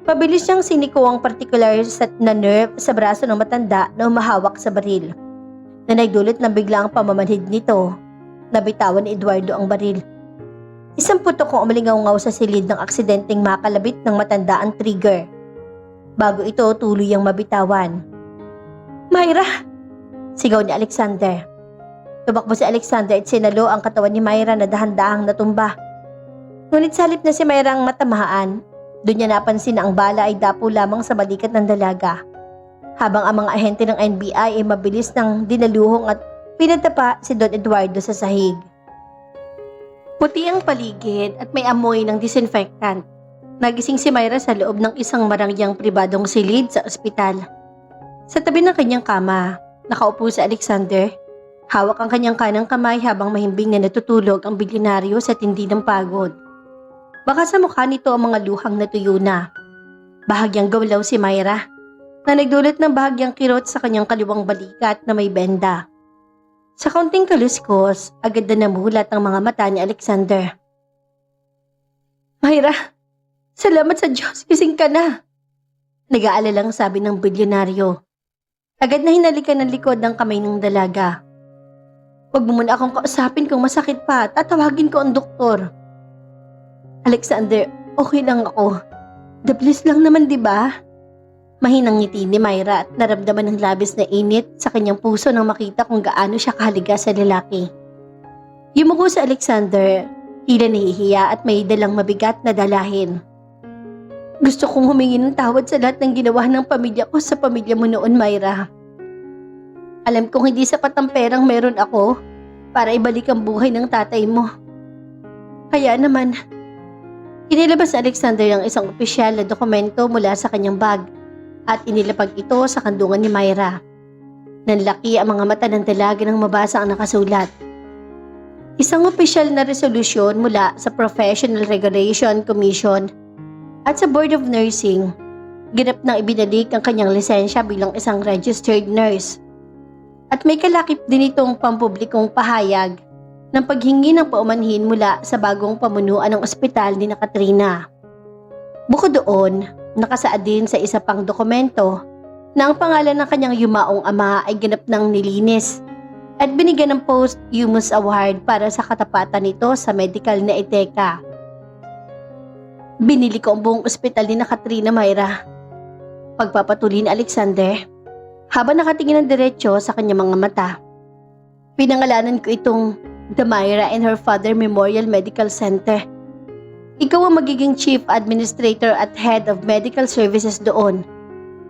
Pabilis niyang siniko ang particular na nerve sa braso ng matanda na humahawak sa baril, na nagdulot ng biglang pamamanhid nito. Nabitawan ni Eduardo ang baril. Isang putok ang umalingaw-ngaw sa silid ng aksidenteng makalabit ng matanda ang trigger. Bago ito tuluyang mabitawan. Myra! Sigaw ni Alexander. Tumakbo si Alexander at sinalo ang katawan ni Myra na dahan-dahang natumba. Ngunit salit na si Myra ang matamahaan, doon niya napansin na ang bala ay dapo lamang sa balikat ng dalaga. Habang ang mga ahente ng NBI ay mabilis nang dinaluhong at pinagtapa si Don Eduardo sa sahig. Puti ang paligid at may amoy ng disinfectant. Nagising si Myra sa loob ng isang marangyang pribadong silid sa ospital. Sa tabi ng kanyang kama, nakaupo si Alexander. Hawak ang kanyang kanang kamay habang mahimbing na natutulog ang bilyonaryo sa tindi ng pagod. Baka sa mukha nito ang mga luhang natuyo na. Bahagyang gawlaw si Myra, na nagdulot ng bahagyang kirot sa kanyang kaliwang balikat na may benda. Sa kaunting kaluskos, agad na namulat ang mga mata ni Alexander. Myra, salamat sa Diyos, gising ka na. Nag-aalalang sabi ng bilyonaryo. Agad na hinalikan ng likod ng kamay ng dalaga. Huwag mo muna akong kausapin kung masakit pa, tatawagin ko ang doktor. Alexander, okay lang ako. Dablis lang naman, di ba? Mahinang ngiti ni Myra at naramdaman ng labis na init sa kanyang puso nang makita kung gaano siya kahaliga sa lalaki. Yumuko si Alexander, tila nahihiya at may dalang mabigat na dalahin. Gusto kong humingi ng tawad sa lahat ng ginawa ng pamilya ko sa pamilya mo noon, Myra. Alam kong hindi sapat ang perang meron ako para ibalik ang buhay ng tatay mo. Kaya naman, inilabas ni Alexander ang isang opisyal na dokumento mula sa kanyang bag at inilapag ito sa kandungan ni Myra. Nanlaki ang mga mata ng dalaga nang mabasa ang nakasulat. Isang opisyal na resolusyon mula sa Professional Regulation Commission at sa Board of Nursing, ginap nang ibinalik ang kanyang lisensya bilang isang registered nurse. At may kalakip din itong pampublikong pahayag ng paghingi ng paumanhin mula sa bagong pamunuan ng ospital ni Katrina. Bukod doon, nakasaad din sa isa pang dokumento na ang pangalan ng kanyang yumaong ama ay ginap ng nilinis at binigyan ng posthumous award para sa katapatan nito sa medical na eteka. Binili ko ang buong ospital ni Katrina, Myra. Pagpapatuloy ni Alexander, habang nakatingin ng diretsyo sa kanyang mga mata. Pinangalanan ko itong The Myra and Her Father Memorial Medical Center. Ikaw ang magiging Chief Administrator at Head of Medical Services doon.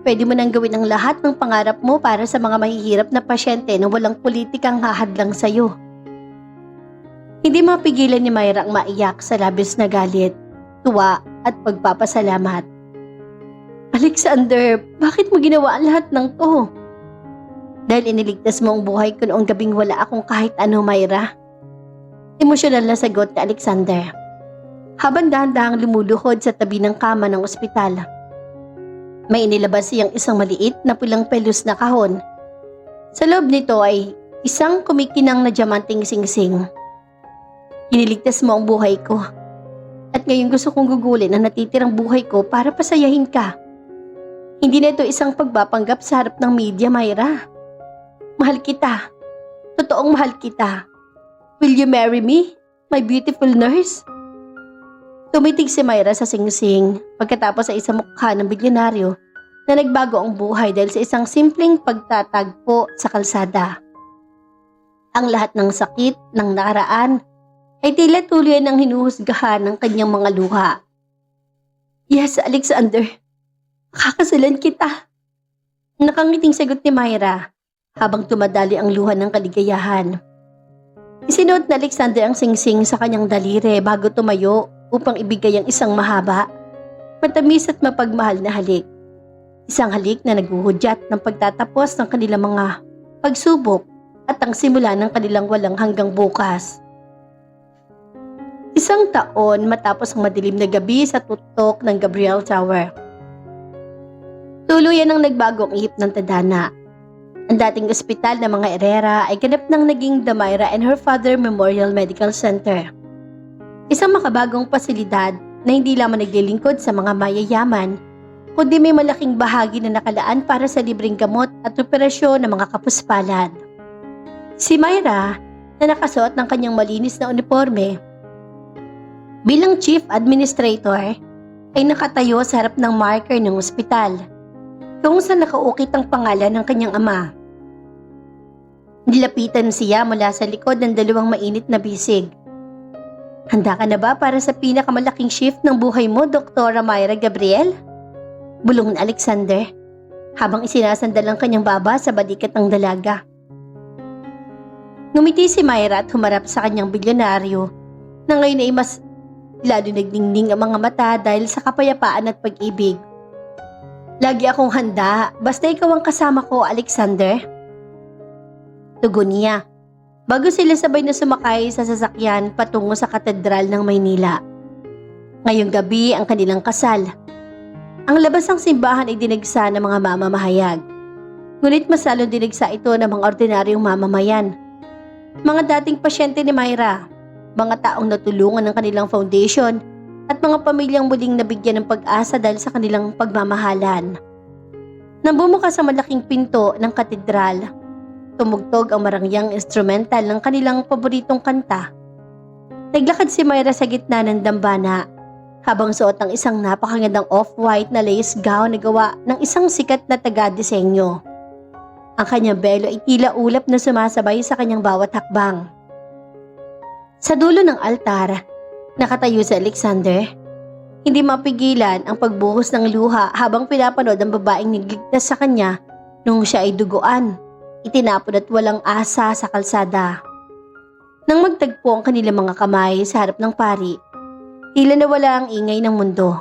Pwede mo nang gawin ang lahat ng pangarap mo para sa mga mahihirap na pasyente na walang politikang hahadlang sa'yo. Hindi mapigilan ni Myra ang maiyak sa labis na galit, tuwa at pagpapasalamat. Alexander, bakit mo ginawa ang lahat ng to? Dahil iniligtas mo ang buhay ko noong gabing wala akong kahit ano, Myra. Emosyonal na sagot ni Alexander, habang dahan-dahang lumuluhod sa tabi ng kama ng ospital. May inilabas siyang isang maliit na pulang pelos na kahon. Sa loob nito ay isang kumikinang na diamanting singsing. Iniligtas mo ang buhay ko. At ngayon gusto kong gugulin ang natitirang buhay ko para pasayahin ka. Hindi na ito isang pagpapanggap sa harap ng media, Myra. Mahal kita. Totoong mahal kita. Will you marry me, my beautiful nurse? Tumitig si Myra sa singsing pagkatapos sa isang mukha ng bilyonaryo na nagbago ang buhay dahil sa isang simpleng pagtatagpo sa kalsada. Ang lahat ng sakit ng nakaraan ay tila tuloy ng hinuhusgahan ng kanyang mga luha. Yes, Alexander. Kakasalan kita. Nakangiting sagot ni Myra habang tumadali ang luha ng kaligayahan. Isinuot na Alexander ang singsing sa kanyang daliri bago tumayo upang ibigay ang isang mahaba, matamis at mapagmahal na halik. Isang halik na naghuhudyat ng pagtatapos ng kanilang mga pagsubok at ang simula ng kanilang walang hanggang bukas. Isang taon matapos ang madilim na gabi sa tutok ng Gabriel Tower. Tuluyan ang nagbago ang ihip ng tadhana. Ang dating ospital ng mga Herrera ay ganap nang naging The Myra and Her Father Memorial Medical Center. Isang makabagong pasilidad na hindi lamang naglilingkod sa mga mayayaman, kundi may malaking bahagi na nakalaan para sa libreng gamot at operasyon ng mga kapuspalad. Si Myra, na nakasuot ng kanyang malinis na uniforme, bilang Chief Administrator, ay nakatayo sa harap ng marker ng ospital, kung saan nakaukit ang pangalan ng kanyang ama. Nilapitan siya mula sa likod ng dalawang mainit na bisig. Handa ka na ba para sa pinakamalaking shift ng buhay mo, Dr. Myra Gabriel? Bulong ni Alexander, habang isinasandal ang kanyang baba sa balikat ng dalaga. Ngumiti si Myra at humarap sa kanyang bilyonaryo, na ngayon ay mas lalo nagningning ang mga mata dahil sa kapayapaan at pag-ibig. Lagi akong handa, basta ikaw ang kasama ko, Alexander. Tugon niya, bago sila sabay na sumakay sa sasakyan patungo sa Katedral ng Maynila. Ngayong gabi ang kanilang kasal. Ang labas ng simbahan ay dinagsa ng mga mamamahayag. Ngunit mas lalo dinagsa ito ng mga ordinaryong mamamayan. Mga dating pasyente ni Myra, mga taong natulungan ng kanilang foundation, at mga pamilyang muling nabigyan ng pag-asa dahil sa kanilang pagmamahalan. Nang bumukas ang malaking pinto ng katedral, tumugtog ang marangyang instrumental ng kanilang paboritong kanta. Naglakad si Myra sa gitna ng dambana, habang suot ang isang napakagandang off-white na lace gown na gawa ng isang sikat na taga-disenyo. Ang kanyang belo ay tila ulap na sumasabay sa kanyang bawat hakbang. Sa dulo ng altar, nakatayo si Alexander. Hindi mapigilan ang pagbuhos ng luha habang pinapanood ang babaeng nagligtas sa kanya nung siya ay duguan, itinapon at walang asa sa kalsada. Nang magtagpo ang kanilang mga kamay sa harap ng pari, tila nawala ang ingay ng mundo.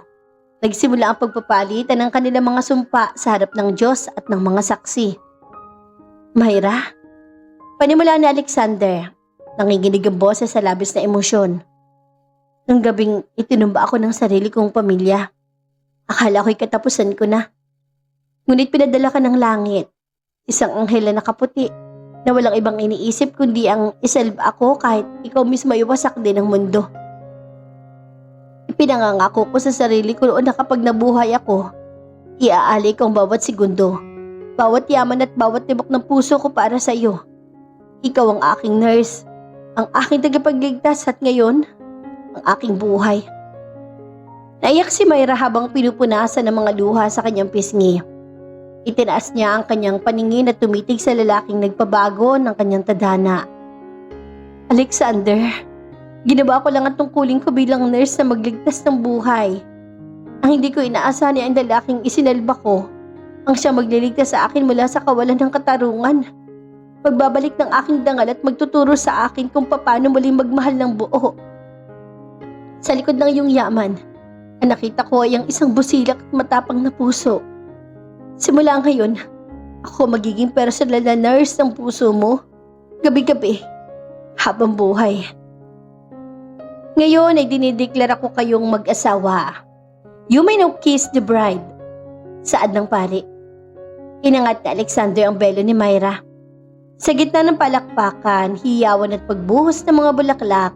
Nagsimula ang pagpapalitan ng kanilang mga sumpa sa harap ng Diyos at ng mga saksi. Myra? Panimula ni Alexander. Nanginginig ang boses sa labis na emosyon. Nung gabing itinumba ako ng sarili kong pamilya. Akala ko'y katapusan ko na. Ngunit pinadala ka ng langit. Isang anghel na nakaputi na walang ibang iniisip kundi ang isalba ako kahit ikaw mismo ay wasak din ng mundo. Ipinangangako ko sa sarili ko noon na kapag nabuhay ako, iaali ko ang bawat segundo, bawat yaman at bawat tibok ng puso ko para sa iyo. Ikaw ang aking nurse, ang aking tagapagligtas at ngayon, ang aking buhay. Naiyak si Myra habang pinupunasan ng mga luha sa kanyang pisngi. Itinaas niya ang kanyang paningin at tumitig sa lalaking nagpabago ng kanyang tadhana. Alexander, ginawa ko lang ang tungkulin ko bilang nurse na magligtas ng buhay. Ang hindi ko inaasahan ay ang lalaking isinalba ko, ang siya magliligtas sa akin mula sa kawalan ng katarungan. Magbabalik ng aking dangal at magtuturo sa akin kung paano muling magmahal ng buo. Sa likod ng iyong yaman, ang nakita ko ay ang isang busilak at matapang na puso. Simula ngayon, ako magiging personal na nurse ng puso mo, gabi-gabi, habang buhay. Ngayon ay dinideklara ko kayong mag-asawa. You may now kiss the bride. Saad ng pari. Inangat ni Alexander ang belo ni Myra. Sa gitna ng palakpakan, hiyawan at pagbuhos ng mga bulaklak,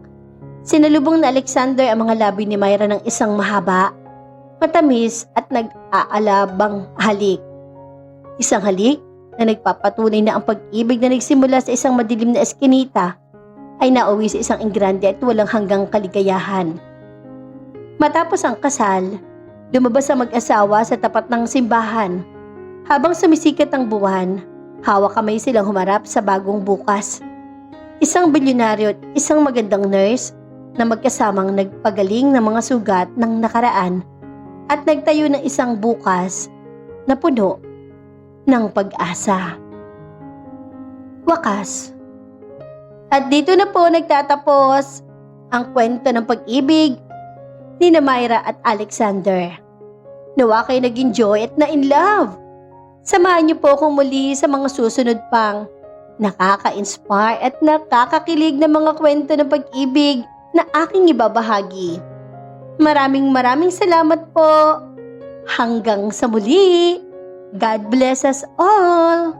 sinalubong ni Alexander ang mga labi ni Myra ng isang mahaba, matamis at nag-aalabang halik. Isang halik na nagpapatunay na ang pag-ibig na nagsimula sa isang madilim na eskinita ay nauwi sa isang engrande at walang hanggang kaligayahan. Matapos ang kasal, lumabas ang mag-asawa sa tapat ng simbahan. Habang sumisikat ang buwan, hawak kamay silang humarap sa bagong bukas. Isang bilyonaryo at isang magandang nurse na magkasamang nagpagaling ng mga sugat ng nakaraan at nagtayo ng isang bukas na puno ng pag-asa. Wakas. At dito na po nagtatapos ang kwento ng pag-ibig ni Myra at Alexander. Nawa kayo nag-enjoy at na-in love. Samahan niyo po akong muli sa mga susunod pang nakaka-inspire at nakakakilig na mga kwento ng pag-ibig na aking ibabahagi. Maraming salamat po. Hanggang sa muli. God bless us all.